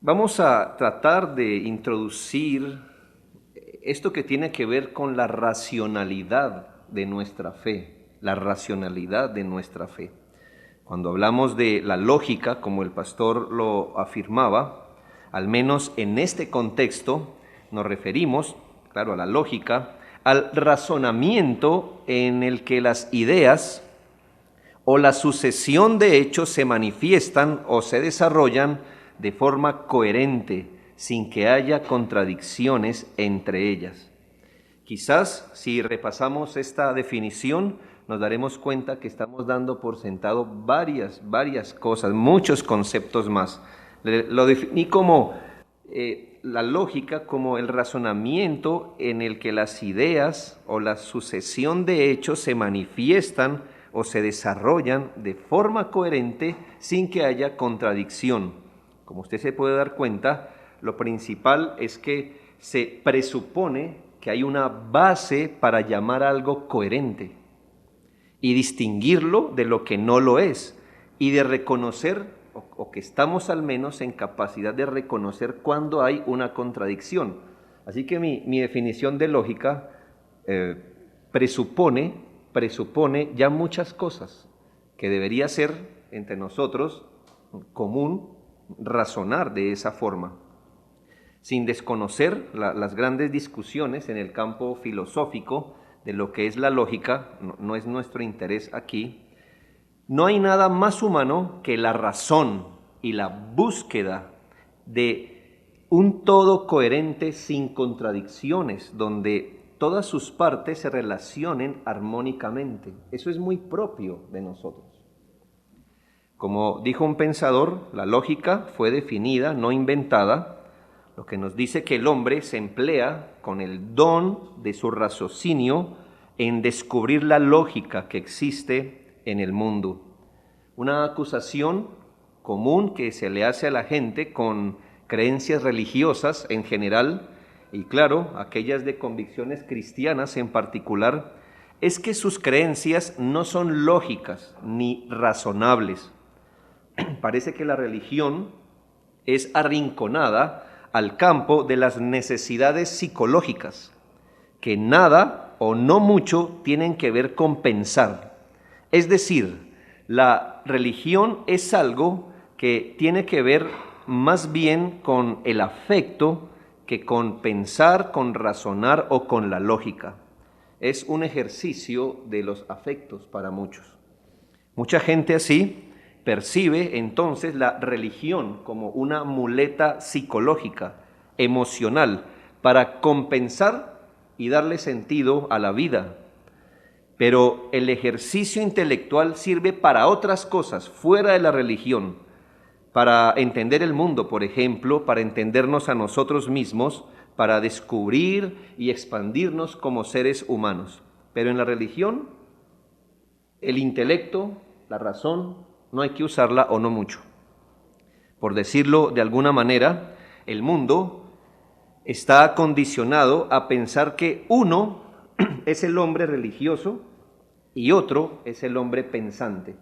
Vamos a tratar de introducir esto que tiene que ver con la racionalidad de nuestra fe, la racionalidad de nuestra fe. Cuando hablamos de la lógica, como el pastor lo afirmaba, al menos en este contexto nos referimos, claro, a la lógica, al razonamiento en el que las ideas o la sucesión de hechos se manifiestan o se desarrollan de forma coherente, sin que haya contradicciones entre ellas. Quizás si repasamos esta definición, nos daremos cuenta que estamos dando por sentado varias cosas, muchos conceptos más. Lo definí como la lógica, como el razonamiento en el que las ideas o la sucesión de hechos se manifiestan o se desarrollan de forma coherente sin que haya contradicción. Como usted se puede dar cuenta, lo principal es que se presupone que hay una base para llamar algo coherente y distinguirlo de lo que no lo es, y de reconocer, o que estamos al menos en capacidad de reconocer cuando hay una contradicción. Así que mi definición de lógica presupone ya muchas cosas que debería ser entre nosotros común razonar de esa forma, sin desconocer las grandes discusiones en el campo filosófico de lo que es la lógica. No es nuestro interés aquí. No hay nada más humano que la razón y la búsqueda de un todo coherente sin contradicciones, donde todas sus partes se relacionen armónicamente. Eso es muy propio de nosotros. Como dijo un pensador, la lógica fue definida, no inventada, lo que nos dice que el hombre se emplea con el don de su raciocinio en descubrir la lógica que existe en el mundo. Una acusación común que se le hace a la gente con creencias religiosas en general, y claro, aquellas de convicciones cristianas en particular, es que sus creencias no son lógicas ni razonables. Parece que la religión es arrinconada al campo de las necesidades psicológicas, que nada o no mucho tienen que ver con pensar. Es decir, la religión es algo que tiene que ver más bien con el afecto que con pensar, con razonar o con la lógica. Es un ejercicio de los afectos para muchos. Mucha gente así percibe entonces la religión como una muleta psicológica, emocional, para compensar y darle sentido a la vida. Pero el ejercicio intelectual sirve para otras cosas fuera de la religión, para entender el mundo, por ejemplo, para entendernos a nosotros mismos, para descubrir y expandirnos como seres humanos. Pero en la religión, el intelecto, la razón, no hay que usarla o no mucho. Por decirlo de alguna manera, el mundo está condicionado a pensar que uno es el hombre religioso y otro es el hombre pensante.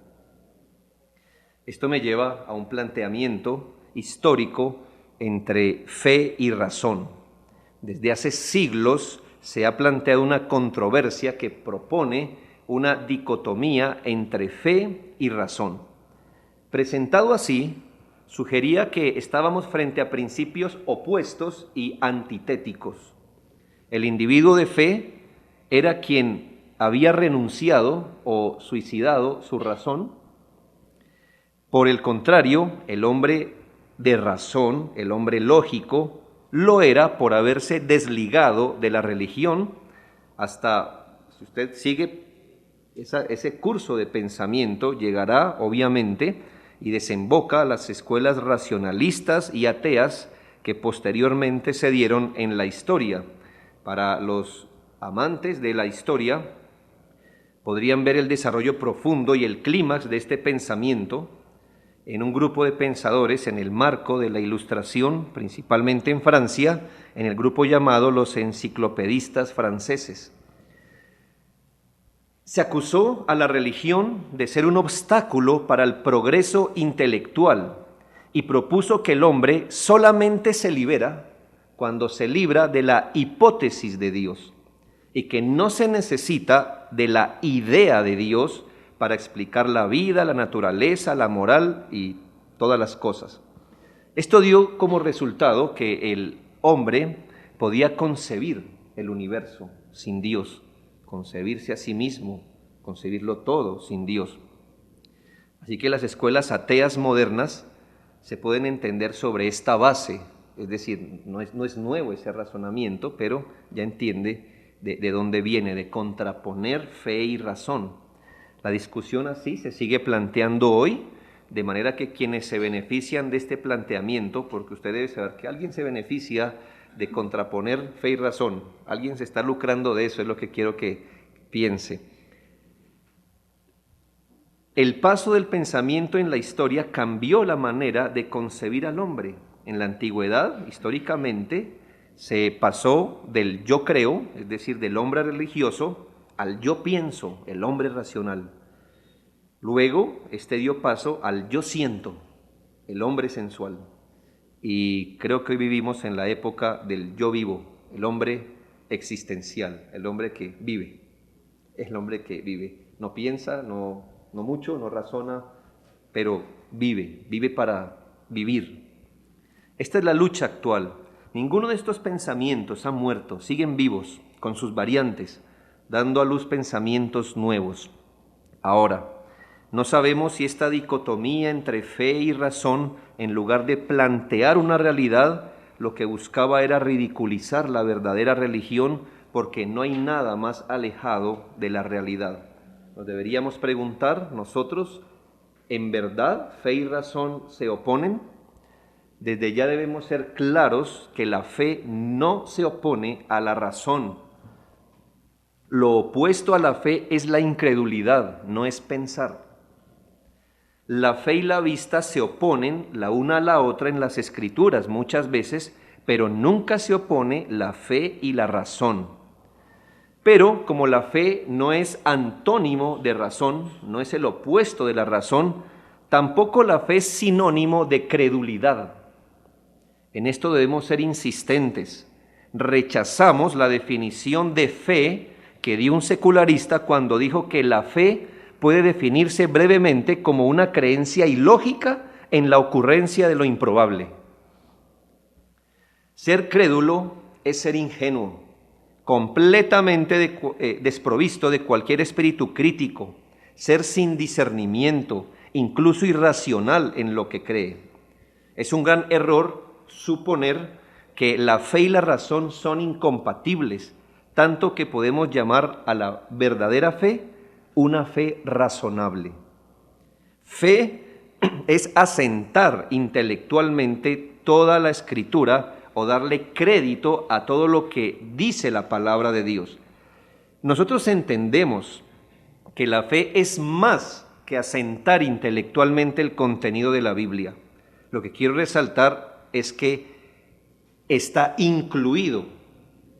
Esto me lleva a un planteamiento histórico entre fe y razón. Desde hace siglos se ha planteado una controversia que propone una dicotomía entre fe y razón. Presentado así, sugería que estábamos frente a principios opuestos y antitéticos. El individuo de fe era quien había renunciado o suicidado su razón. Por el contrario, el hombre de razón, el hombre lógico, lo era por haberse desligado de la religión. Hasta, si usted sigue ese curso de pensamiento, llegará obviamente y desemboca a las escuelas racionalistas y ateas que posteriormente se dieron en la historia. Para los amantes de la historia, podrían ver el desarrollo profundo y el clímax de este pensamiento en un grupo de pensadores en el marco de la Ilustración, principalmente en Francia, en el grupo llamado los enciclopedistas franceses. Se acusó a la religión de ser un obstáculo para el progreso intelectual y propuso que el hombre solamente se libera cuando se libra de la hipótesis de Dios y que no se necesita de la idea de Dios para explicar la vida, la naturaleza, la moral y todas las cosas. Esto dio como resultado que el hombre podía concebir el universo sin Dios, concebirse a sí mismo, concebirlo todo sin Dios. Así que las escuelas ateas modernas se pueden entender sobre esta base, es decir, no es nuevo ese razonamiento, pero ya entiende de dónde viene, de contraponer fe y razón. La discusión así se sigue planteando hoy, de manera que quienes se benefician de este planteamiento, porque usted debe saber que alguien se beneficia de contraponer fe y razón, alguien se está lucrando de eso, es lo que quiero que piense. El paso del pensamiento en la historia cambió la manera de concebir al hombre. En la antigüedad, históricamente, se pasó del yo creo, es decir, del hombre religioso, al yo pienso, el hombre racional. Luego, este dio paso al yo siento, el hombre sensual. Y creo que hoy vivimos en la época del yo vivo, el hombre existencial, el hombre que vive, es el hombre que vive. No piensa, no mucho, no razona, pero vive para vivir. Esta es la lucha actual. Ninguno de estos pensamientos ha muerto, siguen vivos, con sus variantes, dando a luz pensamientos nuevos. Ahora, no sabemos si esta dicotomía entre fe y razón, en lugar de plantear una realidad, lo que buscaba era ridiculizar la verdadera religión, porque no hay nada más alejado de la realidad. Nos deberíamos preguntar nosotros, ¿en verdad fe y razón se oponen? Desde ya debemos ser claros que la fe no se opone a la razón. Lo opuesto a la fe es la incredulidad, no es pensar. La fe y la vista se oponen la una a la otra en las Escrituras muchas veces, pero nunca se opone la fe y la razón. Pero como la fe no es antónimo de razón, no es el opuesto de la razón, tampoco la fe es sinónimo de credulidad. En esto debemos ser insistentes. Rechazamos la definición de fe que dio un secularista cuando dijo que la fe puede definirse brevemente como una creencia ilógica en la ocurrencia de lo improbable. Ser crédulo es ser ingenuo, completamente desprovisto de cualquier espíritu crítico, ser sin discernimiento, incluso irracional en lo que cree. Es un gran error suponer que la fe y la razón son incompatibles, tanto que podemos llamar a la verdadera fe una fe razonable. Fe es asentar intelectualmente toda la Escritura o darle crédito a todo lo que dice la palabra de Dios. Nosotros entendemos que la fe es más que asentar intelectualmente el contenido de la Biblia. Lo que quiero resaltar es que está incluido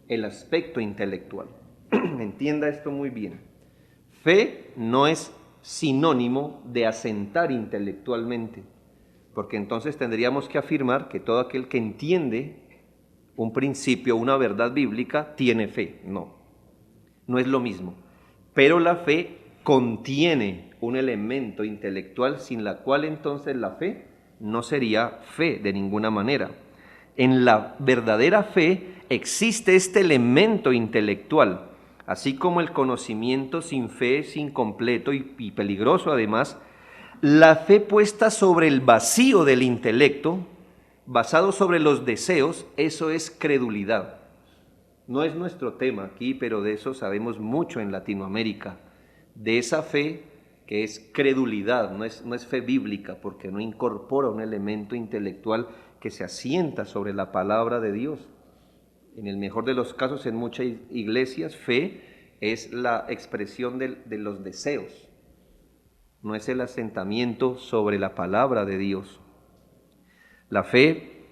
el aspecto intelectual. Entienda esto muy bien. Fe no es sinónimo de asentar intelectualmente, porque entonces tendríamos que afirmar que todo aquel que entiende un principio, una verdad bíblica, tiene fe. No es lo mismo. Pero la fe contiene un elemento intelectual sin la cual entonces la fe no sería fe de ninguna manera. En la verdadera fe existe este elemento intelectual. Así como el conocimiento sin fe es incompleto y peligroso además, la fe puesta sobre el vacío del intelecto, basado sobre los deseos, eso es credulidad. No es nuestro tema aquí, pero de eso sabemos mucho en Latinoamérica, de esa fe que es credulidad, no es fe bíblica, porque no incorpora un elemento intelectual que se asienta sobre la palabra de Dios. En el mejor de los casos, en muchas iglesias, fe es la expresión de los deseos, no es el asentamiento sobre la palabra de Dios. La fe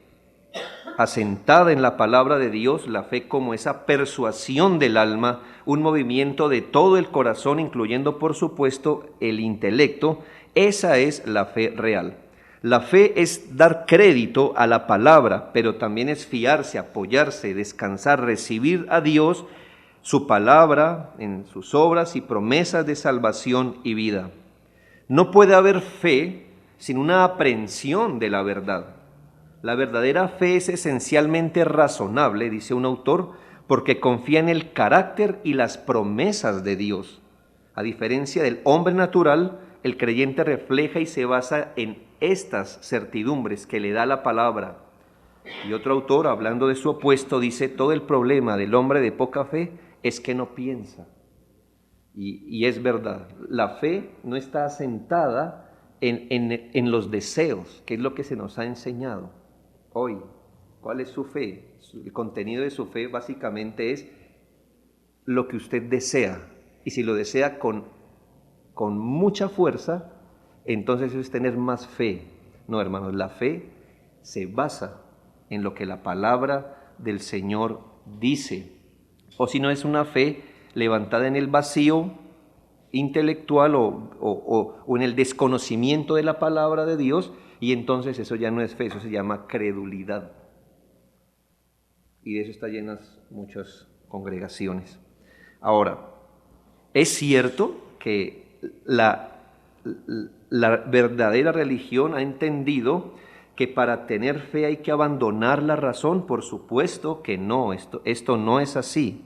asentada en la palabra de Dios, la fe como esa persuasión del alma, un movimiento de todo el corazón, incluyendo por supuesto el intelecto, esa es la fe real. La fe es dar crédito a la palabra, pero también es fiarse, apoyarse, descansar, recibir a Dios, su palabra, en sus obras y promesas de salvación y vida. No puede haber fe sin una aprehensión de la verdad. La verdadera fe es esencialmente razonable, dice un autor, porque confía en el carácter y las promesas de Dios. A diferencia del hombre natural, el creyente refleja y se basa en estas certidumbres que le da la palabra. Y otro autor, hablando de su opuesto, dice: todo el problema del hombre de poca fe es que no piensa. Y es verdad, la fe no está asentada en los deseos, que es lo que se nos ha enseñado hoy. ¿Cuál es su fe? El contenido de su fe básicamente es lo que usted desea. Y si lo desea con mucha fuerza, entonces es tener más fe. No, hermanos, la fe se basa en lo que la palabra del Señor dice. O si no, es una fe levantada en el vacío intelectual o en el desconocimiento de la palabra de Dios, y entonces eso ya no es fe, eso se llama credulidad. Y de eso están llenas muchas congregaciones. Ahora, es cierto que la verdadera religión ha entendido que para tener fe hay que abandonar la razón. Por supuesto que no, esto no es así.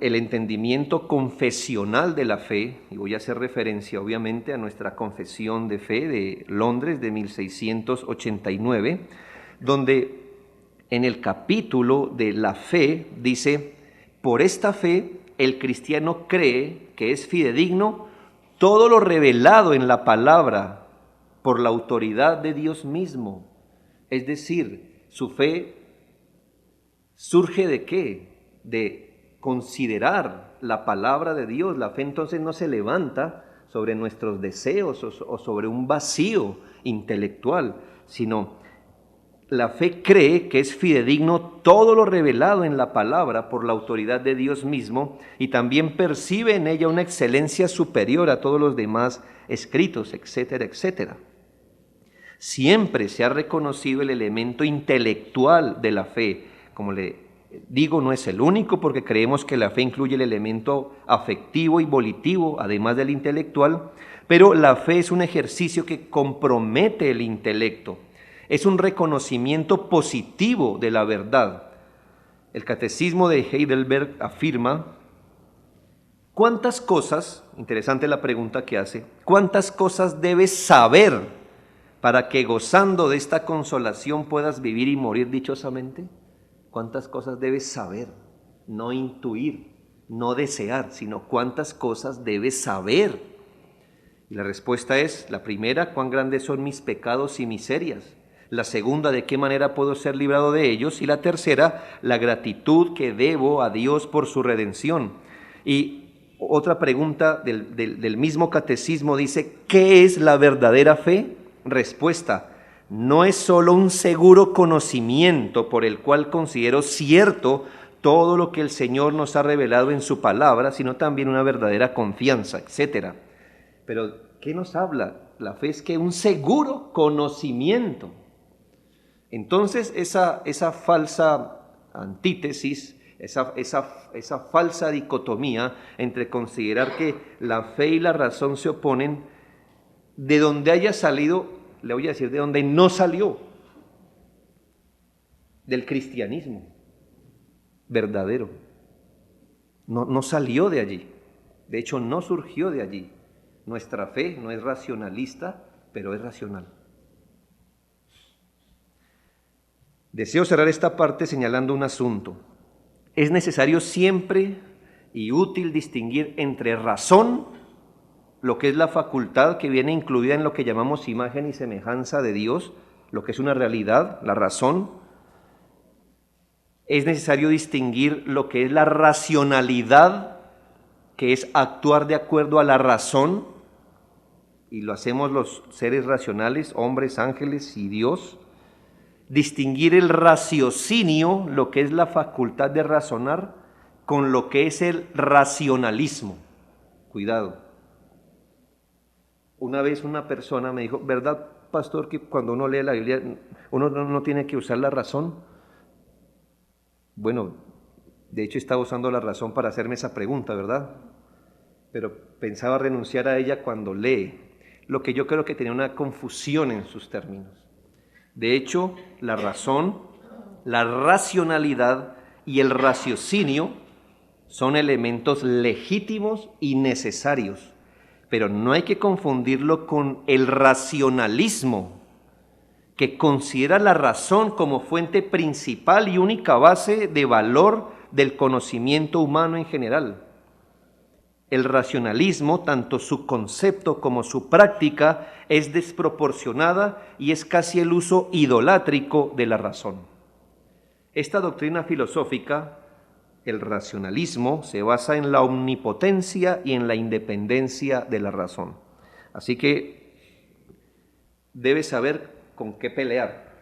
El entendimiento confesional de la fe, y voy a hacer referencia obviamente a nuestra confesión de fe de Londres de 1689, donde en el capítulo de la fe dice: por esta fe el cristiano cree que es fidedigno todo lo revelado en la palabra por la autoridad de Dios mismo. Es decir, su fe surge ¿de qué? De considerar la palabra de Dios. La fe entonces no se levanta sobre nuestros deseos o sobre un vacío intelectual, sino la fe cree que es fidedigno todo lo revelado en la palabra por la autoridad de Dios mismo, y también percibe en ella una excelencia superior a todos los demás escritos, etcétera, etcétera. Siempre se ha reconocido el elemento intelectual de la fe. Como le digo, no es el único, porque creemos que la fe incluye el elemento afectivo y volitivo, además del intelectual, pero la fe es un ejercicio que compromete el intelecto. Es un reconocimiento positivo de la verdad. El Catecismo de Heidelberg afirma: ¿cuántas cosas, interesante la pregunta que hace, cuántas cosas debes saber para que gozando de esta consolación puedas vivir y morir dichosamente? ¿Cuántas cosas debes saber? No intuir, no desear, sino cuántas cosas debes saber. Y la respuesta es: la primera, cuán grandes son mis pecados y miserias. La segunda, de qué manera puedo ser librado de ellos. Y la tercera, la gratitud que debo a Dios por su redención. Y otra pregunta del mismo catecismo dice: ¿qué es la verdadera fe? Respuesta: no es solo un seguro conocimiento por el cual considero cierto todo lo que el Señor nos ha revelado en su palabra, sino también una verdadera confianza, etc. Pero, ¿qué nos habla? La fe es que un seguro conocimiento. Entonces, esa falsa antítesis, esa falsa dicotomía entre considerar que la fe y la razón se oponen, de donde haya salido, le voy a decir de donde no salió: del cristianismo verdadero. No salió de allí. De hecho, no surgió de allí. Nuestra fe no es racionalista, pero es racional. Deseo cerrar esta parte señalando un asunto. Es necesario siempre y útil distinguir entre razón, lo que es la facultad que viene incluida en lo que llamamos imagen y semejanza de Dios, lo que es una realidad, la razón. Es necesario distinguir lo que es la racionalidad, que es actuar de acuerdo a la razón, y lo hacemos los seres racionales, hombres, ángeles y Dios. Distinguir el raciocinio, lo que es la facultad de razonar, con lo que es el racionalismo. Cuidado. Una vez una persona me dijo, ¿verdad, pastor, que cuando uno lee la Biblia uno no tiene que usar la razón? Bueno, de hecho estaba usando la razón para hacerme esa pregunta, ¿verdad? Pero pensaba renunciar a ella cuando lee, lo que yo creo que tenía una confusión en sus términos. De hecho, la razón, la racionalidad y el raciocinio son elementos legítimos y necesarios, pero no hay que confundirlo con el racionalismo, que considera la razón como fuente principal y única base de valor del conocimiento humano en general. El racionalismo, tanto su concepto como su práctica, es desproporcionada y es casi el uso idolátrico de la razón. Esta doctrina filosófica, el racionalismo, se basa en la omnipotencia y en la independencia de la razón. Así que debes saber con qué pelear.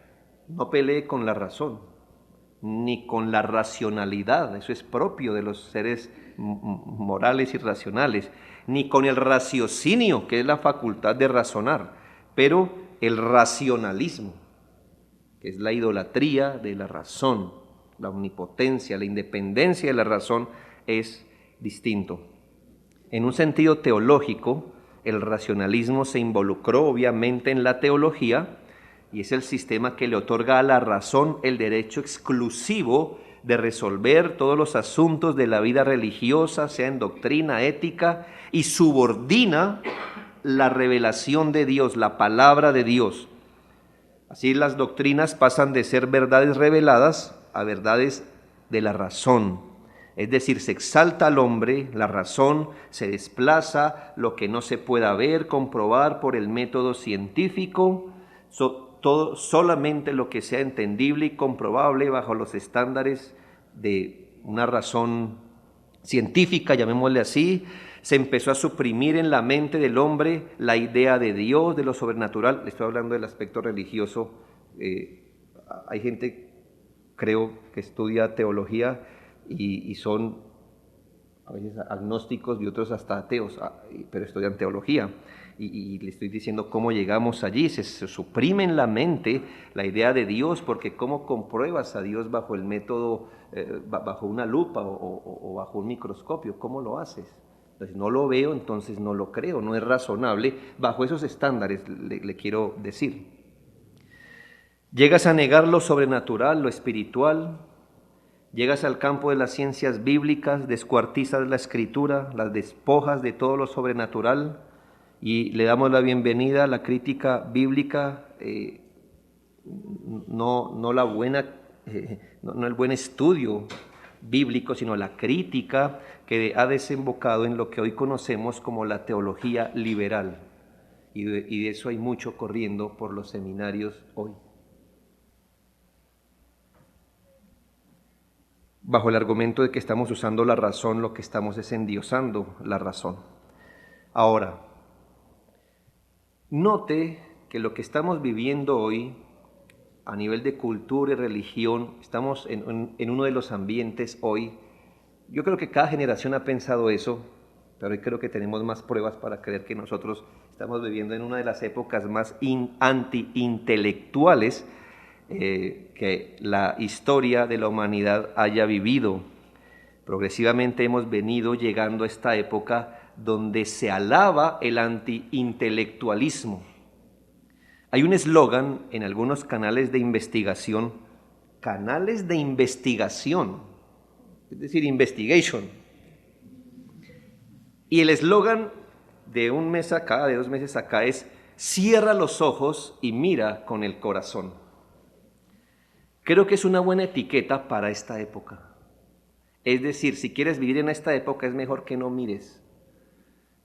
No pelee con la razón, ni con la racionalidad, eso es propio de los seres morales y racionales, ni con el raciocinio, que es la facultad de razonar, pero el racionalismo, que es la idolatría de la razón, la omnipotencia, la independencia de la razón, es distinto. En un sentido teológico, el racionalismo se involucró obviamente en la teología, y es el sistema que le otorga a la razón el derecho exclusivo de resolver todos los asuntos de la vida religiosa, sea en doctrina, ética, y subordina la revelación de Dios, la palabra de Dios. Así las doctrinas pasan de ser verdades reveladas a verdades de la razón. Es decir, se exalta al hombre, la razón, se desplaza lo que no se pueda ver, comprobar por el método científico, solamente lo que sea entendible y comprobable bajo los estándares de una razón científica, llamémosle así. Se empezó a suprimir en la mente del hombre la idea de Dios, de lo sobrenatural. Le estoy hablando del aspecto religioso. Hay gente, creo, que estudia teología y son a veces agnósticos y otros hasta ateos, pero estudian teología. Y le estoy diciendo cómo llegamos allí. Se suprime en la mente la idea de Dios, porque ¿cómo compruebas a Dios bajo el método, bajo una lupa o bajo un microscopio? ¿Cómo lo haces? Entonces, no lo veo, entonces no lo creo, no es razonable. Bajo esos estándares le quiero decir. Llegas a negar lo sobrenatural, lo espiritual, llegas al campo de las ciencias bíblicas, descuartizas la escritura, las despojas de todo lo sobrenatural y le damos la bienvenida a la crítica bíblica, no el buen estudio bíblico, sino la crítica que ha desembocado en lo que hoy conocemos como la teología liberal. Y de eso hay mucho corriendo por los seminarios hoy. Bajo el argumento de que estamos usando la razón, lo que estamos es endiosando la razón. Ahora, note que lo que estamos viviendo hoy a nivel de cultura y religión, estamos en uno de los ambientes hoy. Yo creo que cada generación ha pensado eso, pero hoy creo que tenemos más pruebas para creer que nosotros estamos viviendo en una de las épocas más anti-intelectuales que la historia de la humanidad haya vivido. Progresivamente hemos venido llegando a esta época donde se alaba el anti-intelectualismo. Hay un eslogan en algunos canales de investigación, es decir, investigation. Y el eslogan de un mes acá, de 2 meses acá, es cierra los ojos y mira con el corazón. Creo que es una buena etiqueta para esta época. Es decir, si quieres vivir en esta época es mejor que no mires,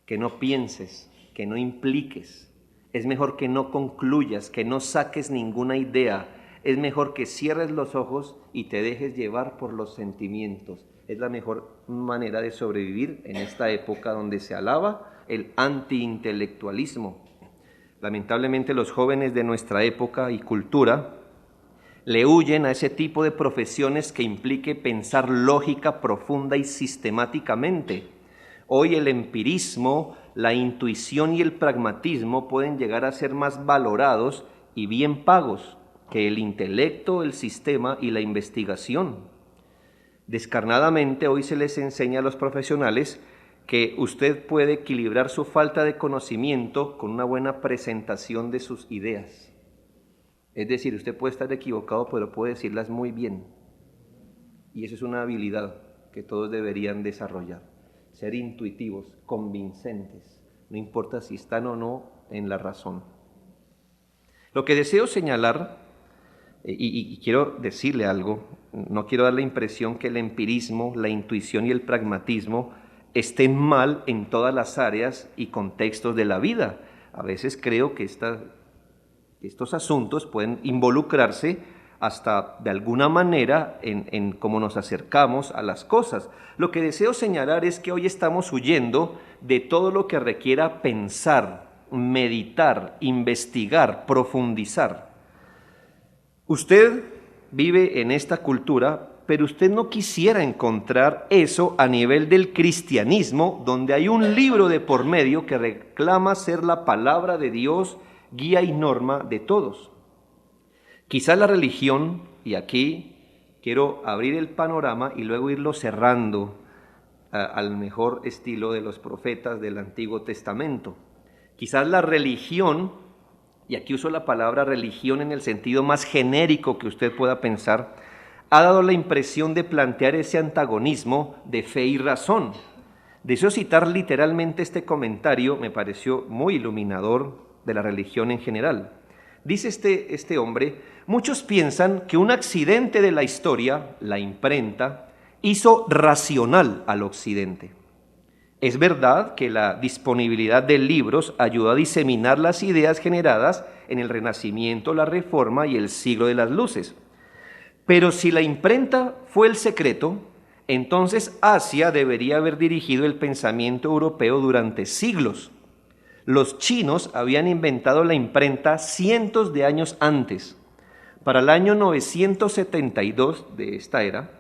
que no pienses, que no impliques. Es mejor que no concluyas, que no saques ninguna idea. Es mejor que cierres los ojos y te dejes llevar por los sentimientos. Es la mejor manera de sobrevivir en esta época donde se alaba el antiintelectualismo. Lamentablemente los jóvenes de nuestra época y cultura le huyen a ese tipo de profesiones que implique pensar lógica profunda y sistemáticamente. Hoy el empirismo, la intuición y el pragmatismo pueden llegar a ser más valorados y bien pagos que el intelecto, el sistema y la investigación. Descarnadamente hoy se les enseña a los profesionales que usted puede equilibrar su falta de conocimiento con una buena presentación de sus ideas. Es decir, usted puede estar equivocado, pero puede decirlas muy bien. Y eso es una habilidad que todos deberían desarrollar. Ser intuitivos, convincentes, no importa si están o no en la razón. Lo que deseo señalar, y quiero decirle algo, no quiero dar la impresión que el empirismo, la intuición y el pragmatismo estén mal en todas las áreas y contextos de la vida. A veces creo que estos asuntos pueden involucrarse hasta de alguna manera en cómo nos acercamos a las cosas. Lo que deseo señalar es que hoy estamos huyendo de todo lo que requiera pensar, meditar, investigar, profundizar. Usted vive en esta cultura, pero usted no quisiera encontrar eso a nivel del cristianismo, donde hay un libro de por medio que reclama ser la palabra de Dios, guía y norma de todos. Quizás la religión, y aquí quiero abrir el panorama y luego irlo cerrando al mejor estilo de los profetas del Antiguo Testamento. Quizás la religión, y aquí uso la palabra religión en el sentido más genérico que usted pueda pensar, ha dado la impresión de plantear ese antagonismo de fe y razón. Deseo citar literalmente este comentario, me pareció muy iluminador de la religión en general. Dice este hombre: muchos piensan que un accidente de la historia, la imprenta, hizo racional al occidente. Es verdad que la disponibilidad de libros ayudó a diseminar las ideas generadas en el Renacimiento, la Reforma y el siglo de las luces. Pero si la imprenta fue el secreto, entonces Asia debería haber dirigido el pensamiento europeo durante siglos. Los chinos habían inventado la imprenta cientos de años antes. Para el año 972 de esta era,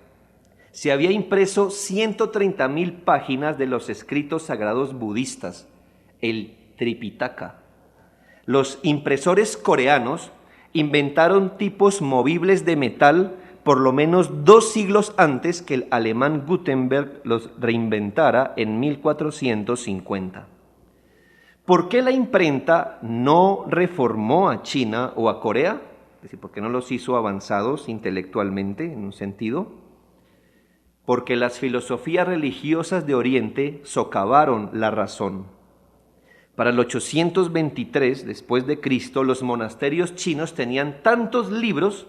se había impreso 130,000 páginas de los escritos sagrados budistas, el Tripitaka. Los impresores coreanos inventaron tipos movibles de metal por lo menos 2 siglos antes que el alemán Gutenberg los reinventara en 1450. ¿Por qué la imprenta no reformó a China o a Corea? Es decir, ¿por qué no los hizo avanzados intelectualmente en un sentido? Porque las filosofías religiosas de Oriente socavaron la razón. Para el 823 después de Cristo, los monasterios chinos tenían tantos libros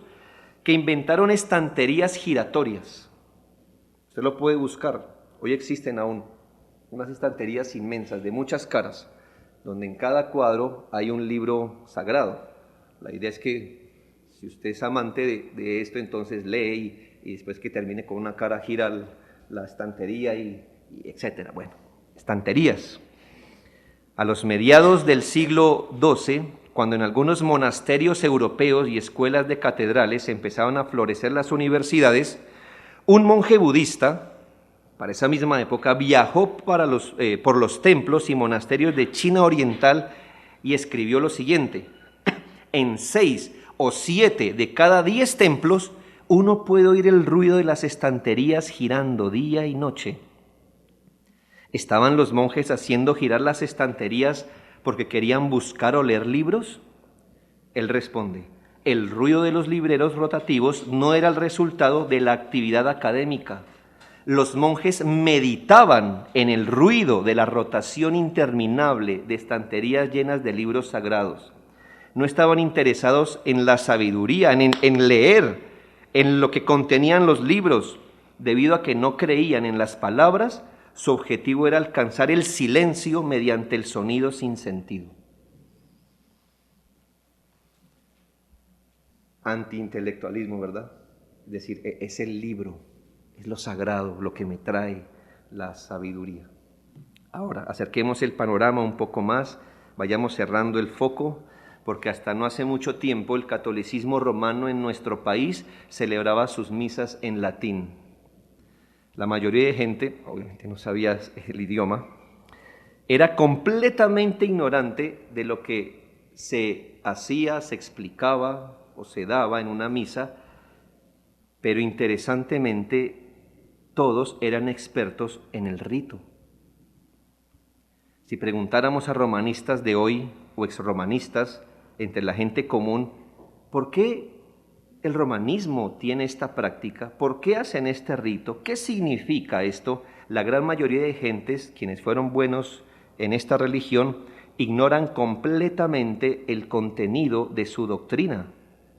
que inventaron estanterías giratorias. Usted lo puede buscar. Hoy existen aún unas estanterías inmensas de muchas caras, donde en cada cuadro hay un libro sagrado. La idea es que si usted es amante de esto, entonces lee y después que termine con una cara gira la estantería y etcétera. Bueno, estanterías. A los mediados del siglo XII, cuando en algunos monasterios europeos y escuelas de catedrales empezaban a florecer las universidades, un monje budista, para esa misma época, viajó por los templos y monasterios de China Oriental y escribió lo siguiente: en 6 o 7 de cada 10 templos, uno puede oír el ruido de las estanterías girando día y noche. ¿Estaban los monjes haciendo girar las estanterías porque querían buscar o leer libros? Él responde: el ruido de los libreros rotativos no era el resultado de la actividad académica. Los monjes meditaban en el ruido de la rotación interminable de estanterías llenas de libros sagrados. No estaban interesados en la sabiduría, en leer, en lo que contenían los libros. Debido a que no creían en las palabras, su objetivo era alcanzar el silencio mediante el sonido sin sentido. Antiintelectualismo, ¿verdad? Es decir, es el libro, es lo sagrado, lo que me trae la sabiduría. Ahora, acerquemos el panorama un poco más, vayamos cerrando el foco, porque hasta no hace mucho tiempo el catolicismo romano en nuestro país celebraba sus misas en latín. La mayoría de gente, obviamente no sabía el idioma, era completamente ignorante de lo que se hacía, se explicaba o se daba en una misa, pero interesantemente todos eran expertos en el rito. Si preguntáramos a romanistas de hoy o exromanistas, entre la gente común, ¿por qué el romanismo tiene esta práctica? ¿Por qué hacen este rito? ¿Qué significa esto? La gran mayoría de gentes, quienes fueron buenos en esta religión, ignoran completamente el contenido de su doctrina,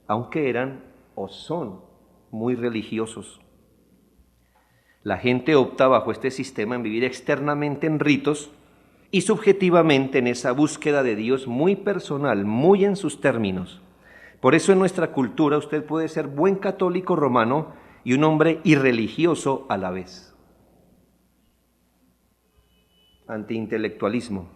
aunque eran o son muy religiosos. La gente opta bajo este sistema en vivir externamente en ritos y subjetivamente en esa búsqueda de Dios muy personal, muy en sus términos. Por eso en nuestra cultura usted puede ser buen católico romano y un hombre irreligioso a la vez. Antiintelectualismo.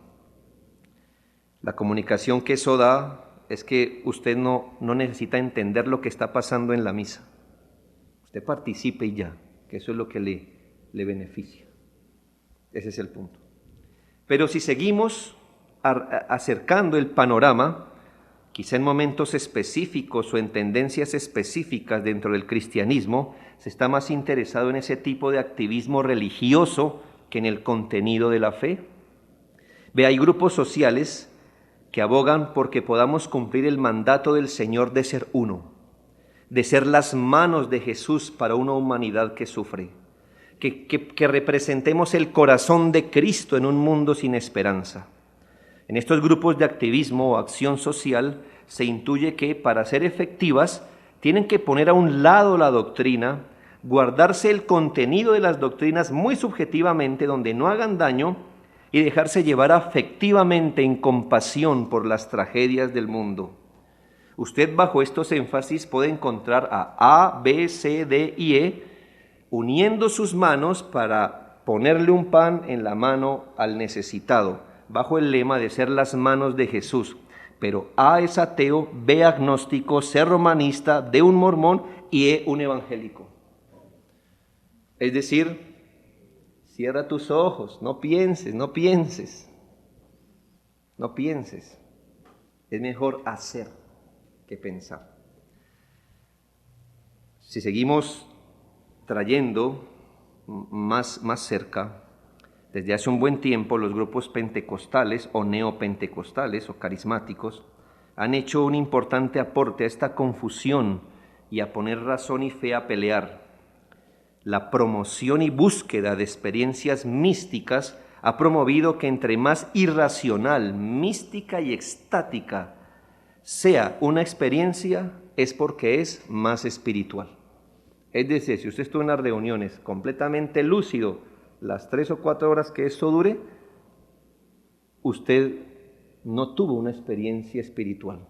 La comunicación que eso da es que usted no necesita entender lo que está pasando en la misa. Usted participe y ya, que eso es lo que le beneficia. Ese es el punto. Pero si seguimos acercando el panorama, quizá en momentos específicos o en tendencias específicas dentro del cristianismo, se está más interesado en ese tipo de activismo religioso que en el contenido de la fe. Ve, hay grupos sociales que abogan porque podamos cumplir el mandato del Señor de ser uno, de ser las manos de Jesús para una humanidad que sufre, que representemos el corazón de Cristo en un mundo sin esperanza. En estos grupos de activismo o acción social se intuye que para ser efectivas tienen que poner a un lado la doctrina, guardarse el contenido de las doctrinas muy subjetivamente donde no hagan daño y dejarse llevar afectivamente en compasión por las tragedias del mundo. Usted bajo estos énfasis puede encontrar a B, C, D y E uniendo sus manos para ponerle un pan en la mano al necesitado, bajo el lema de ser las manos de Jesús. Pero A es ateo, B agnóstico, C romanista, D un mormón y E un evangélico. Es decir, cierra tus ojos, no pienses. Es mejor hacer que pensar. Si seguimos trayendo más cerca, desde hace un buen tiempo los grupos pentecostales o neopentecostales o carismáticos han hecho un importante aporte a esta confusión y a poner razón y fe a pelear. La promoción y búsqueda de experiencias místicas ha promovido que entre más irracional, mística y extática sea una experiencia, es porque es más espiritual. Es decir, si usted estuvo en las reuniones completamente lúcido, las 3 o 4 horas que esto dure, usted no tuvo una experiencia espiritual.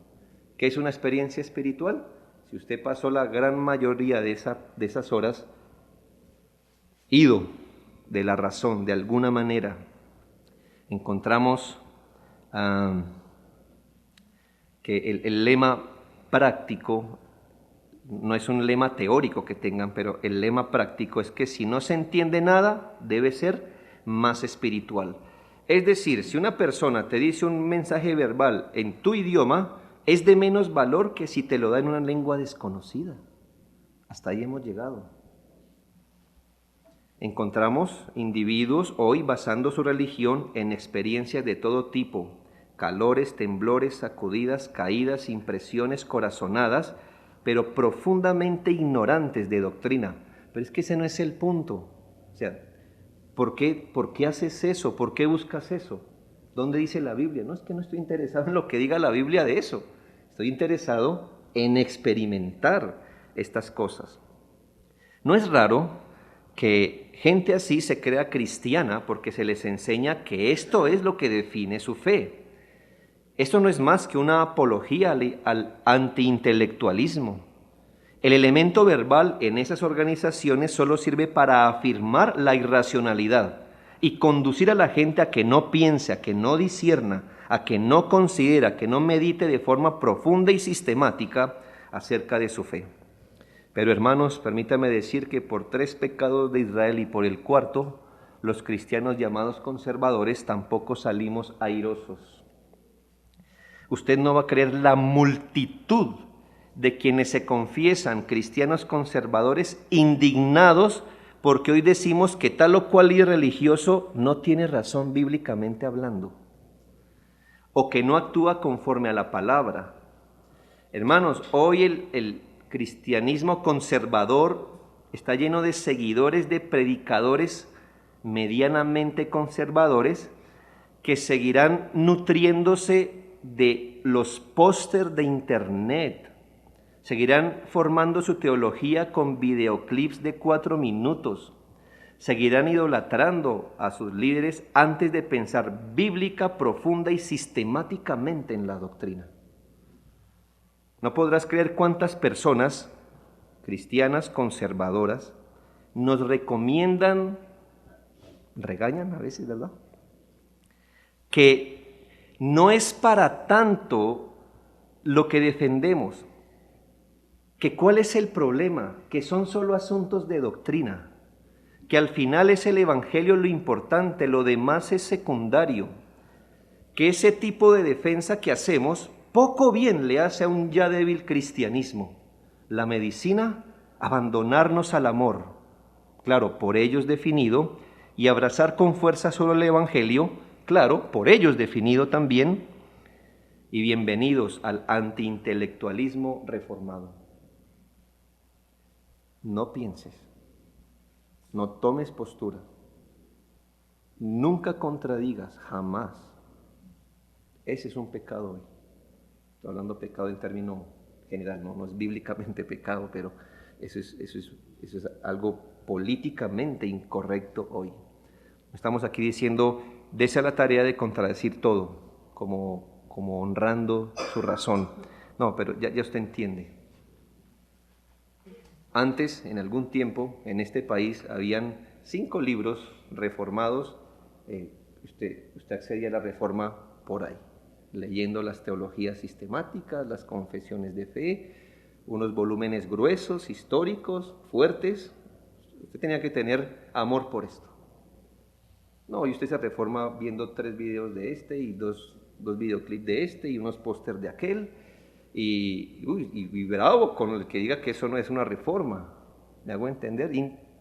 ¿Qué es una experiencia espiritual? Si usted pasó la gran mayoría de esas horas ido de la razón, de alguna manera, encontramos que el lema práctico no es un lema teórico que tengan, pero el lema práctico es que si no se entiende nada, debe ser más espiritual. Es decir, si una persona te dice un mensaje verbal en tu idioma, es de menos valor que si te lo da en una lengua desconocida. Hasta ahí hemos llegado. Encontramos individuos hoy basando su religión en experiencias de todo tipo, calores, temblores, sacudidas, caídas, impresiones, corazonadas, pero profundamente ignorantes de doctrina. Pero es que ese no es el punto. O sea, ¿por qué haces eso? ¿Por qué buscas eso? ¿Dónde dice la Biblia? No, es que no estoy interesado en lo que diga la Biblia de eso. Estoy interesado en experimentar estas cosas. No es raro que gente así se crea cristiana porque se les enseña que esto es lo que define su fe. Esto no es más que una apología al antiintelectualismo. El elemento verbal en esas organizaciones solo sirve para afirmar la irracionalidad y conducir a la gente a que no piense, a que no discierna, a que no considere, a que no medite de forma profunda y sistemática acerca de su fe. Pero hermanos, permítame decir que por 3 pecados de Israel y por el 4º, los cristianos llamados conservadores tampoco salimos airosos. Usted no va a creer la multitud de quienes se confiesan cristianos conservadores indignados porque hoy decimos que tal o cual líder religioso no tiene razón bíblicamente hablando, o que no actúa conforme a la palabra. Hermanos, hoy el cristianismo conservador está lleno de seguidores de predicadores medianamente conservadores que seguirán nutriéndose de los pósters de internet, seguirán formando su teología con videoclips de 4 minutos, seguirán idolatrando a sus líderes antes de pensar bíblica, profunda y sistemáticamente en la doctrina. No podrás creer cuántas personas cristianas conservadoras nos recomiendan, regañan a veces, ¿verdad?, que no es para tanto lo que defendemos, que cuál es el problema, que son solo asuntos de doctrina, que al final es el evangelio lo importante, lo demás es secundario, que ese tipo de defensa que hacemos poco bien le hace a un ya débil cristianismo. La medicina, abandonarnos al amor, claro, por ellos definido, y abrazar con fuerza solo el evangelio, claro, por ellos definido también, y bienvenidos al antiintelectualismo reformado. No pienses, no tomes postura, nunca contradigas, jamás. Ese es un pecado hoy. Estoy hablando pecado en término general, no es bíblicamente pecado, pero eso es algo políticamente incorrecto hoy. Estamos aquí diciendo, dese a la tarea de contradecir todo, como honrando su razón. No, pero ya usted entiende. Antes, en algún tiempo, en este país, habían 5 libros reformados. Usted accedía a la reforma por ahí, leyendo las teologías sistemáticas, las confesiones de fe, unos volúmenes gruesos, históricos, fuertes. Usted tenía que tener amor por esto. No, y usted se reforma viendo 3 videos de este y dos videoclips de este y unos pósters de aquel. Y bravo con el que diga que eso no es una reforma. ¿Me hago entender?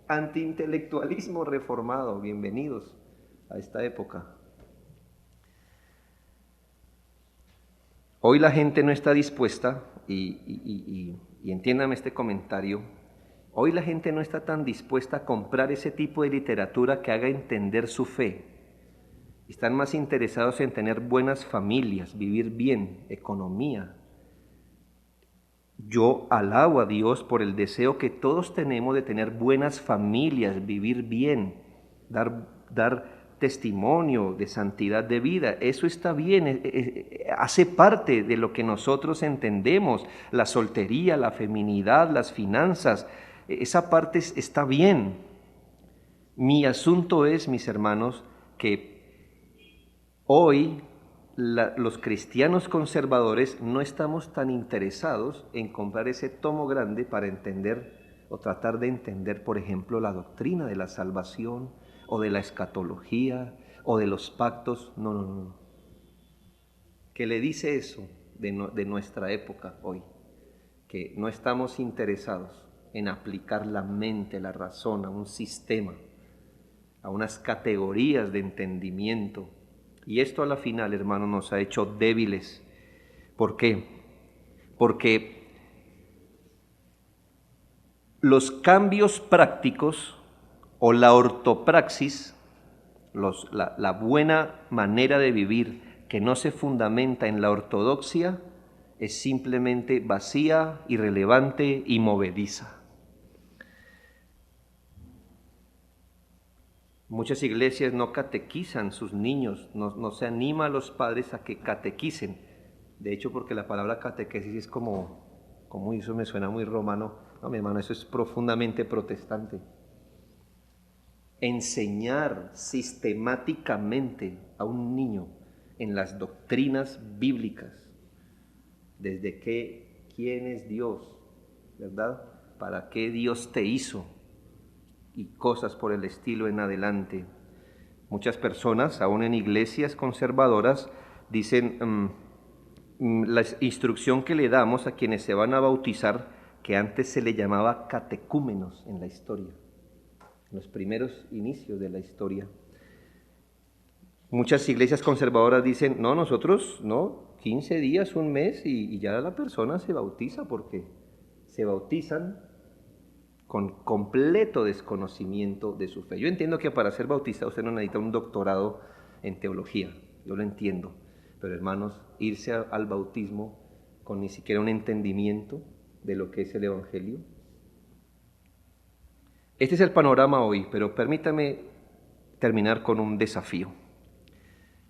Antiintelectualismo reformado. Bienvenidos a esta época. Hoy la gente no está dispuesta, y entiéndame este comentario, hoy la gente no está tan dispuesta a comprar ese tipo de literatura que haga entender su fe. Están más interesados en tener buenas familias, vivir bien, economía. Yo alabo a Dios por el deseo que todos tenemos de tener buenas familias, vivir bien, dar testimonio de santidad de vida. Eso está bien, hace parte de lo que nosotros entendemos, la soltería, la feminidad, las finanzas, esa parte está bien. Mi asunto es, mis hermanos, que hoy los cristianos conservadores no estamos tan interesados en comprar ese tomo grande para entender o tratar de entender, por ejemplo, la doctrina de la salvación o de la escatología o de los pactos. No. ¿Qué le dice eso de nuestra época hoy? Que no estamos interesados en aplicar la mente, la razón a un sistema, a unas categorías de entendimiento. Y esto a la final, hermano, nos ha hecho débiles. ¿Por qué? Porque los cambios prácticos o la ortopraxis, la buena manera de vivir que no se fundamenta en la ortodoxia, es simplemente vacía, irrelevante y movediza. Muchas iglesias no catequizan sus niños, no se anima a los padres a que catequicen. De hecho, porque la palabra catequesis es como eso me suena muy romano. No, mi hermano, eso es profundamente protestante. Enseñar sistemáticamente a un niño en las doctrinas bíblicas, desde quién es Dios, ¿verdad? ¿Para qué Dios te hizo? Y cosas por el estilo en adelante. Muchas personas, aún en iglesias conservadoras, dicen la instrucción que le damos a quienes se van a bautizar, que antes se le llamaba catecúmenos en la historia, en los primeros inicios de la historia. Muchas iglesias conservadoras dicen, no, nosotros no, 15 días, un mes y ya la persona se bautiza, porque se bautizan con completo desconocimiento de su fe. Yo entiendo que para ser bautizado usted no necesita un doctorado en teología, yo lo entiendo, pero hermanos, irse al bautismo con ni siquiera un entendimiento de lo que es el Evangelio. Este es el panorama hoy, pero permítame terminar con un desafío.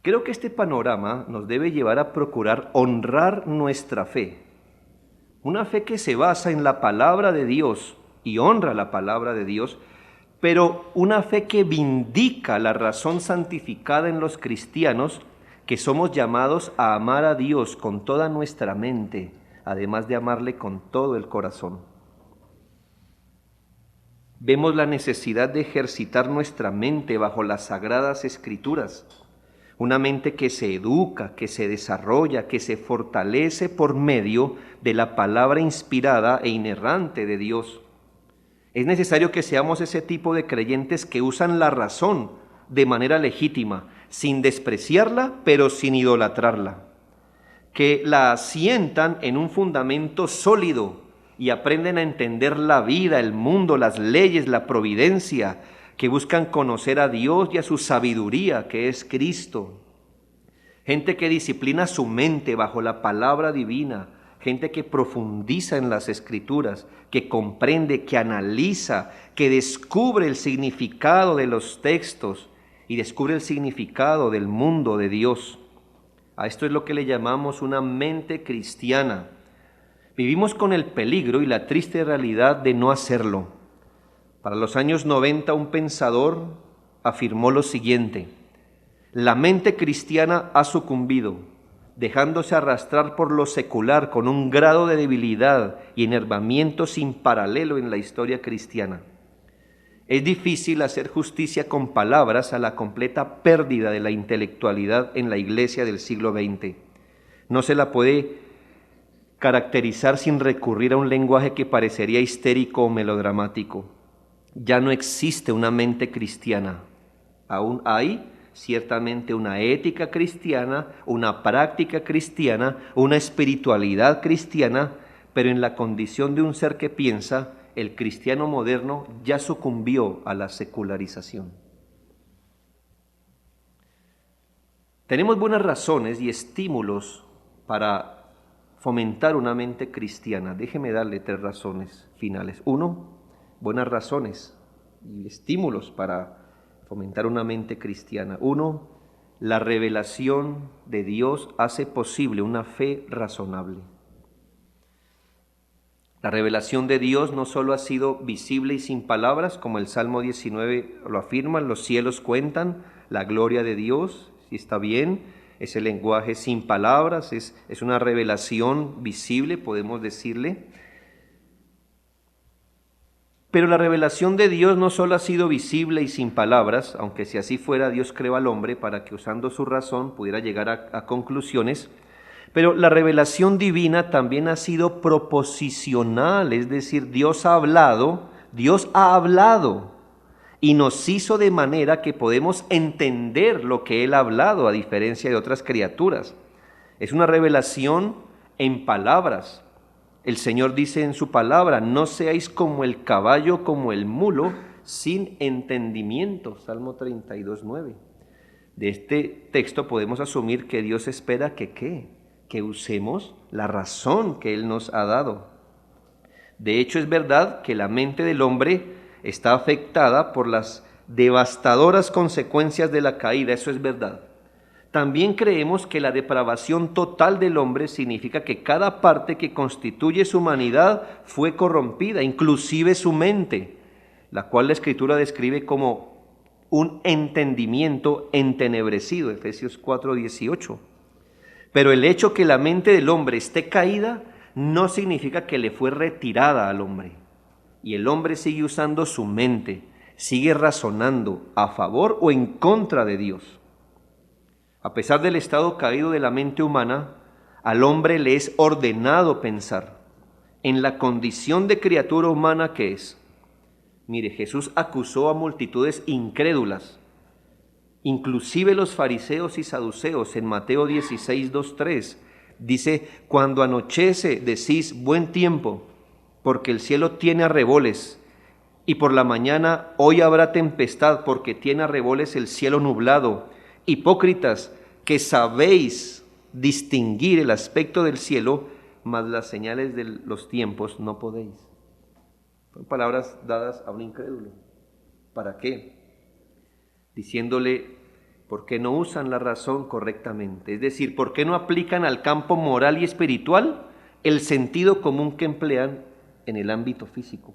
Creo que este panorama nos debe llevar a procurar honrar nuestra fe, una fe que se basa en la palabra de Dios y honra la palabra de Dios, pero una fe que vindica la razón santificada en los cristianos, que somos llamados a amar a Dios con toda nuestra mente, además de amarle con todo el corazón. Vemos la necesidad de ejercitar nuestra mente bajo las sagradas escrituras, una mente que se educa, que se desarrolla, que se fortalece por medio de la palabra inspirada e inerrante de Dios. Es necesario que seamos ese tipo de creyentes que usan la razón de manera legítima, sin despreciarla, pero sin idolatrarla, que la asientan en un fundamento sólido y aprenden a entender la vida, el mundo, las leyes, la providencia, que buscan conocer a Dios y a su sabiduría, que es Cristo. Gente que disciplina su mente bajo la palabra divina, gente que profundiza en las Escrituras, que comprende, que analiza, que descubre el significado de los textos y descubre el significado del mundo de Dios. A esto es lo que le llamamos una mente cristiana. Vivimos con el peligro y la triste realidad de no hacerlo. Para los años 90, un pensador afirmó lo siguiente: la mente cristiana ha sucumbido, dejándose arrastrar por lo secular con un grado de debilidad y enervamiento sin paralelo en la historia cristiana. Es difícil hacer justicia con palabras a la completa pérdida de la intelectualidad en la iglesia del siglo XX. No se la puede caracterizar sin recurrir a un lenguaje que parecería histérico o melodramático. Ya no existe una mente cristiana. Aún hay ciertamente una ética cristiana, una práctica cristiana, una espiritualidad cristiana, pero en la condición de un ser que piensa, el cristiano moderno ya sucumbió a la secularización. Tenemos buenas razones y estímulos para fomentar una mente cristiana. Déjeme darle 3 razones finales. 1, buenas razones y estímulos para fomentar una mente cristiana. 1, la revelación de Dios hace posible una fe razonable. La revelación de Dios no solo ha sido visible y sin palabras, como el Salmo 19 lo afirma, los cielos cuentan la gloria de Dios, si está bien, es el lenguaje sin palabras, es una revelación visible, podemos decirle. Pero la revelación de Dios no solo ha sido visible y sin palabras, aunque si así fuera, Dios creó al hombre para que usando su razón pudiera llegar a conclusiones, pero la revelación divina también ha sido proposicional, es decir, Dios ha hablado y nos hizo de manera que podemos entender lo que Él ha hablado, a diferencia de otras criaturas. Es una revelación en palabras. El Señor dice en su palabra, no seáis como el caballo, como el mulo, sin entendimiento. Salmo 32:9. De este texto podemos asumir que Dios espera que usemos la razón que Él nos ha dado. De hecho, es verdad que la mente del hombre está afectada por las devastadoras consecuencias de la caída, eso es verdad. También creemos que la depravación total del hombre significa que cada parte que constituye su humanidad fue corrompida, inclusive su mente, la cual la Escritura describe como un entendimiento entenebrecido, Efesios 4:18. Pero el hecho que la mente del hombre esté caída no significa que le fue retirada al hombre. Y el hombre sigue usando su mente, sigue razonando a favor o en contra de Dios. A pesar del estado caído de la mente humana, al hombre le es ordenado pensar en la condición de criatura humana que es. Mire, Jesús acusó a multitudes incrédulas, inclusive los fariseos y saduceos. En Mateo 16, 2, 3, dice: cuando anochece decís buen tiempo, porque el cielo tiene arreboles, y por la mañana hoy habrá tempestad, porque tiene arreboles el cielo nublado. Hipócritas, que sabéis distinguir el aspecto del cielo, mas las señales de los tiempos no podéis. Son palabras dadas a un incrédulo. ¿Para qué? Diciéndole, ¿por qué no usan la razón correctamente? Es decir, ¿por qué no aplican al campo moral y espiritual el sentido común que emplean en el ámbito físico?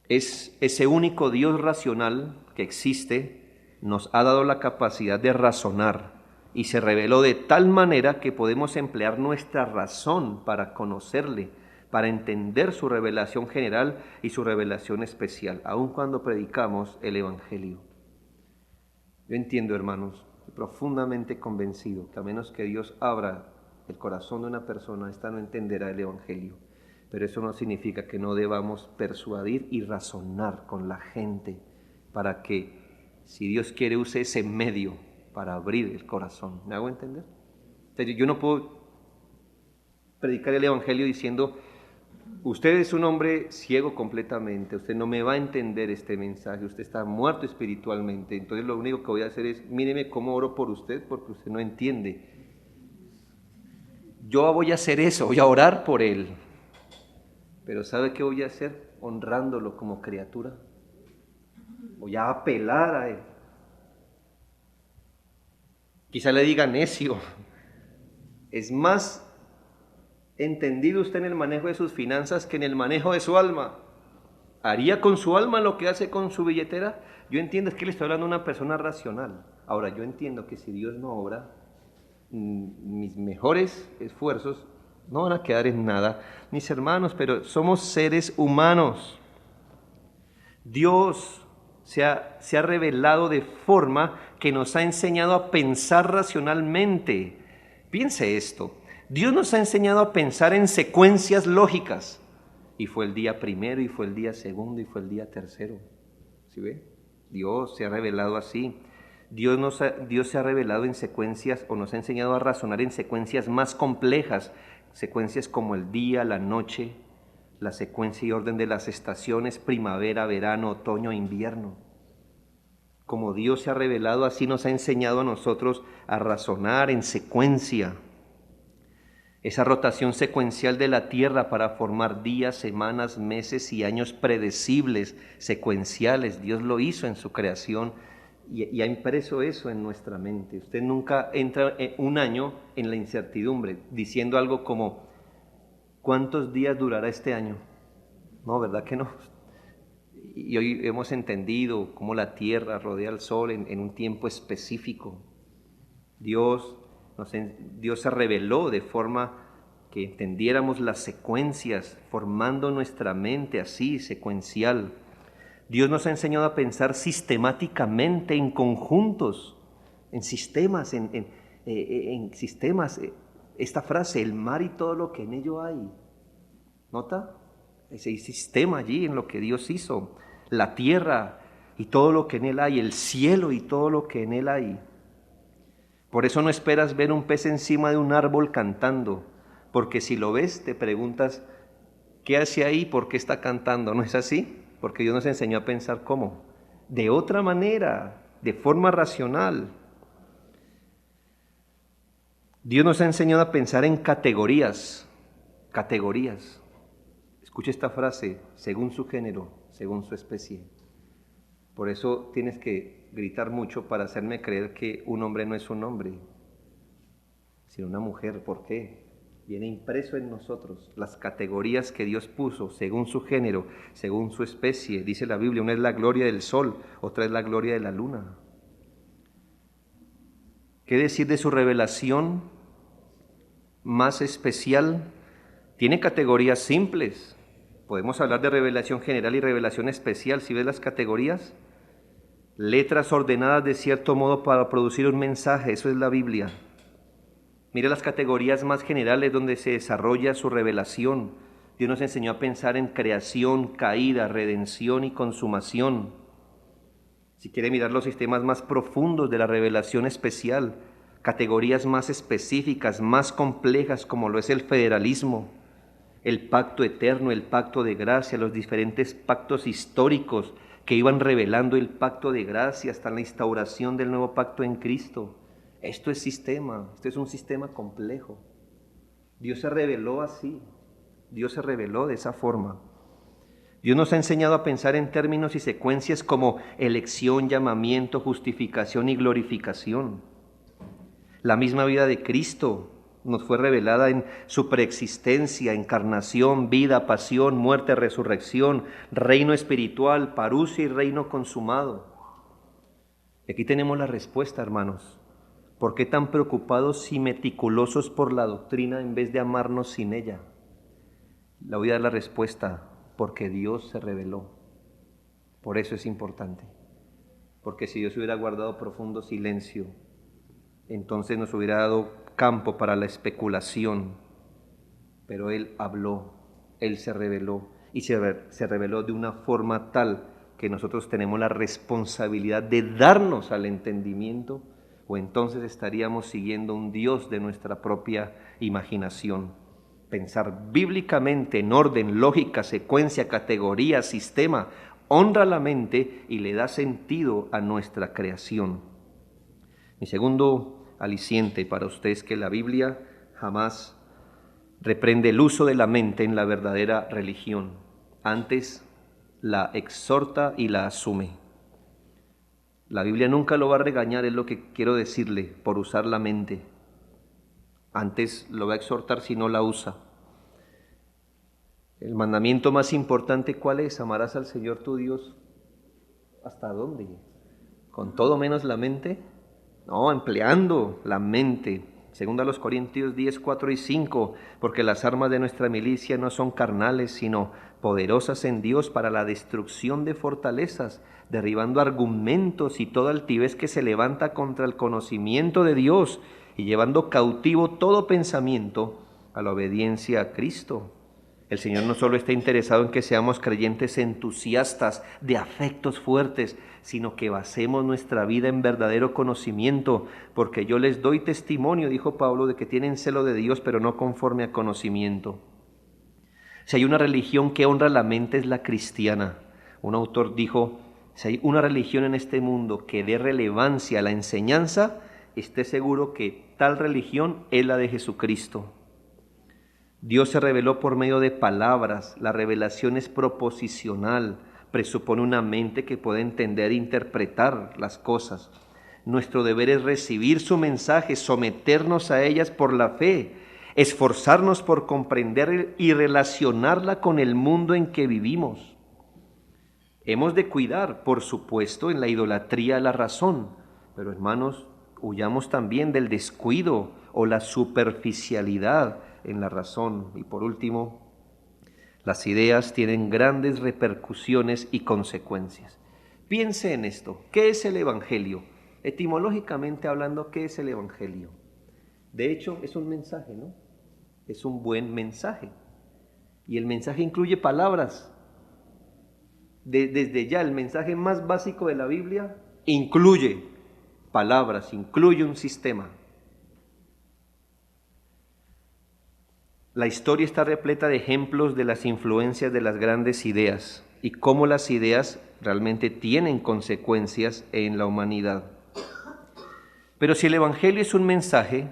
Es ese único Dios racional que existe, nos ha dado la capacidad de razonar y se reveló de tal manera que podemos emplear nuestra razón para conocerle, para entender su revelación general y su revelación especial, aun cuando predicamos el Evangelio. Yo entiendo, hermanos, profundamente convencido que a menos que Dios abra el corazón de una persona, ésta no entenderá el Evangelio. Pero eso no significa que no debamos persuadir y razonar con la gente para que, si Dios quiere, use ese medio para abrir el corazón. ¿Me hago entender? Entonces, yo no puedo predicar el Evangelio diciendo: usted es un hombre ciego completamente, usted no me va a entender este mensaje, usted está muerto espiritualmente, entonces lo único que voy a hacer es: míreme cómo oro por usted porque usted no entiende. Yo voy a hacer eso, voy a orar por él. Pero ¿sabe qué voy a hacer? Honrándolo como criatura. Voy a apelar a él. Quizá le diga necio. Es más entendido usted en el manejo de sus finanzas que en el manejo de su alma. ¿Haría con su alma lo que hace con su billetera? Yo entiendo, es que le estoy hablando a una persona racional. Ahora, yo entiendo que si Dios no obra, mis mejores esfuerzos no van a quedar en nada, mis hermanos, pero somos seres humanos. Dios se ha revelado de forma que nos ha enseñado a pensar racionalmente. Piense esto: Dios nos ha enseñado a pensar en secuencias lógicas. Y fue el día primero, y fue el día segundo, y fue el día tercero. ¿Sí ve? Dios se ha revelado así. Dios se ha revelado en secuencias, o nos ha enseñado a razonar en secuencias más complejas, secuencias como el día, la noche, la secuencia y orden de las estaciones, primavera, verano, otoño, invierno. Como Dios se ha revelado, así nos ha enseñado a nosotros a razonar en secuencia. Esa rotación secuencial de la tierra para formar días, semanas, meses y años predecibles, secuenciales, Dios lo hizo en su creación y ha impreso eso en nuestra mente. Usted nunca entra un año en la incertidumbre diciendo algo como: ¿cuántos días durará este año? No, ¿verdad que no? Y hoy hemos entendido cómo la tierra rodea al sol en un tiempo específico. Dios se reveló de forma que entendiéramos las secuencias, formando nuestra mente así, secuencial. Dios nos ha enseñado a pensar sistemáticamente en conjuntos, en sistemas, en sistemas. Esta frase: el mar y todo lo que en ello hay. ¿Nota? Ese sistema allí en lo que Dios hizo. La tierra y todo lo que en él hay, el cielo y todo lo que en él hay. Por eso no esperas ver un pez encima de un árbol cantando, porque si lo ves te preguntas: ¿qué hace ahí? ¿Por qué está cantando? ¿No es así? Porque Dios nos enseñó a pensar ¿cómo? De otra manera, de forma racional. Dios nos ha enseñado a pensar en categorías. Escuche esta frase: según su género, según su especie. Por eso tienes que gritar mucho para hacerme creer que un hombre no es un hombre, sino una mujer. ¿Por qué? Viene impreso en nosotros las categorías que Dios puso según su género, según su especie. Dice la Biblia: una es la gloria del sol, otra es la gloria de la luna. ¿Qué decir de su revelación más especial? Tiene categorías simples, Podemos hablar de revelación general y revelación especial. Si ves las categorías, letras ordenadas de cierto modo para producir un mensaje, eso es la Biblia. Mira las categorías más generales donde se desarrolla su revelación. Dios nos enseñó a pensar en creación, caída, redención y consumación. Si quiere mirar los sistemas más profundos de la revelación especial, categorías más específicas, más complejas, como lo es el federalismo, el pacto eterno, el pacto de gracia, los diferentes pactos históricos que iban revelando el pacto de gracia hasta la instauración del nuevo pacto en Cristo. Esto es sistema, este es un sistema complejo. Dios se reveló así, Dios se reveló de esa forma. Dios nos ha enseñado a pensar en términos y secuencias como elección, llamamiento, justificación y glorificación. La misma vida de Cristo nos fue revelada en su preexistencia, encarnación, vida, pasión, muerte, resurrección, reino espiritual, parusia y reino consumado. Y aquí tenemos la respuesta, hermanos. ¿Por qué tan preocupados y meticulosos por la doctrina en vez de amarnos sin ella? La voy a dar la respuesta, porque Dios se reveló. Por eso es importante. Porque si Dios hubiera guardado profundo silencio, entonces nos hubiera dado campo para la especulación. Pero Él habló, Él se reveló, y se reveló de una forma tal que nosotros tenemos la responsabilidad de darnos al entendimiento, o entonces estaríamos siguiendo un Dios de nuestra propia imaginación. Pensar bíblicamente en orden, lógica, secuencia, categoría, sistema, honra la mente y le da sentido a nuestra creación. Mi segundo aliciente para usted es que la Biblia jamás reprende el uso de la mente en la verdadera religión. Antes la exhorta y la asume. La Biblia nunca lo va a regañar, es lo que quiero decirle, por usar la mente. Antes lo va a exhortar si no la usa. El mandamiento más importante, ¿cuál es? Amarás al Señor tu Dios. ¿Hasta dónde? ¿Con todo menos la mente? No, empleando la mente. Según a los Corintios 10, 4 y 5, porque las armas de nuestra milicia no son carnales, sino poderosas en Dios para la destrucción de fortalezas, derribando argumentos y toda altivez que se levanta contra el conocimiento de Dios y llevando cautivo todo pensamiento a la obediencia a Cristo. El Señor no solo está interesado en que seamos creyentes entusiastas, de afectos fuertes, sino que basemos nuestra vida en verdadero conocimiento, porque yo les doy testimonio, dijo Pablo, de que tienen celo de Dios, pero no conforme a conocimiento. Si hay una religión que honra la mente es la cristiana. Un autor dijo, si hay una religión en este mundo que dé relevancia a la enseñanza, esté seguro que tal religión es la de Jesucristo. Dios se reveló por medio de palabras. La revelación es proposicional, presupone una mente que puede entender e interpretar las cosas. Nuestro deber es recibir su mensaje, someternos a ellas por la fe, esforzarnos por comprender y relacionarla con el mundo en que vivimos. Hemos de cuidar, por supuesto, en la idolatría a la razón, pero hermanos, huyamos también del descuido o la superficialidad en la razón. Y por último, las ideas tienen grandes repercusiones y consecuencias. Piense en esto. ¿Qué es el Evangelio? Etimológicamente hablando, ¿qué es el Evangelio? De hecho, es un mensaje, ¿no? Es un buen mensaje. Y el mensaje incluye palabras. Desde ya, el mensaje más básico de la Biblia incluye palabras, incluye un sistema. La historia está repleta de ejemplos de las influencias de las grandes ideas y cómo las ideas realmente tienen consecuencias en la humanidad. Pero si el Evangelio es un mensaje,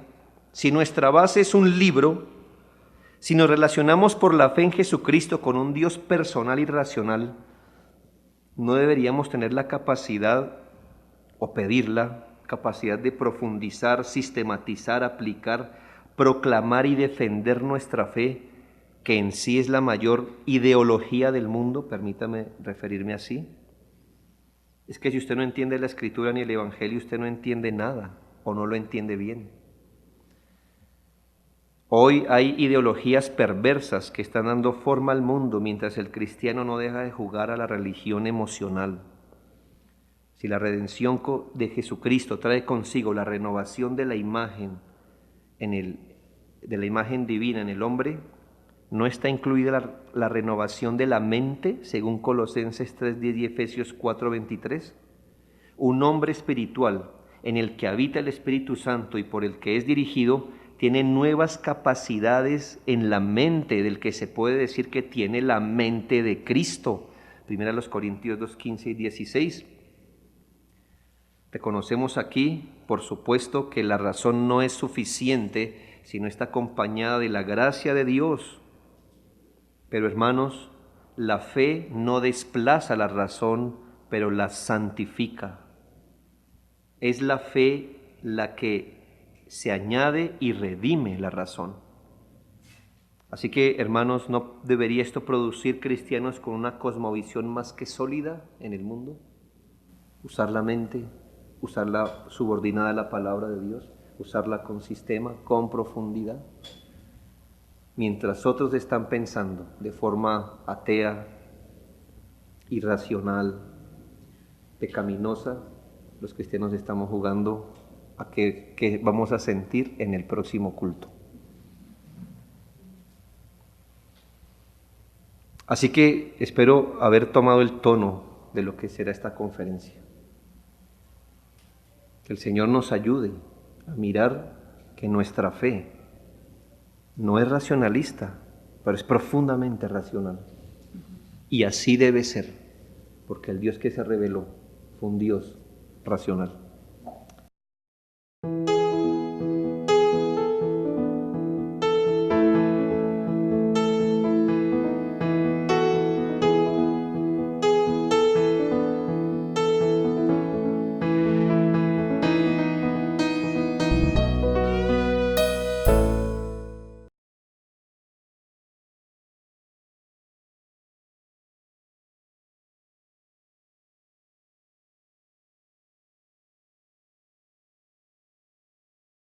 si nuestra base es un libro, si nos relacionamos por la fe en Jesucristo con un Dios personal y racional, no deberíamos tener la capacidad o pedir la capacidad de profundizar, sistematizar, aplicar, proclamar y defender nuestra fe, que en sí es la mayor ideología del mundo, permítame referirme así. Es que si usted no entiende la Escritura ni el Evangelio, usted no entiende nada o no lo entiende bien. Hoy hay ideologías perversas que están dando forma al mundo mientras el cristiano no deja de jugar a la religión emocional. Si la redención de Jesucristo trae consigo la renovación de la imagen de la imagen divina en el hombre, no está incluida la renovación de la mente, según Colosenses 3:10 y Efesios 4:23. Un hombre espiritual en el que habita el Espíritu Santo y por el que es dirigido, tiene nuevas capacidades en la mente, del que se puede decir que tiene la mente de Cristo. 1 Corintios 2:15 y 16. Reconocemos aquí, por supuesto, que la razón no es suficiente si no está acompañada de la gracia de Dios. Pero hermanos, la fe no desplaza la razón, pero la santifica. Es la fe la que se añade y redime la razón. Así que, hermanos, ¿no debería esto producir cristianos con una cosmovisión más que sólida en el mundo? Usar la mente, usarla subordinada a la palabra de Dios, usarla con sistema, con profundidad. Mientras otros están pensando de forma atea, irracional, pecaminosa, los cristianos estamos jugando a qué vamos a sentir en el próximo culto. Así que espero haber tomado el tono de lo que será esta conferencia. Que el Señor nos ayude a mirar que nuestra fe no es racionalista, pero es profundamente racional. Y así debe ser, porque el Dios que se reveló fue un Dios racional.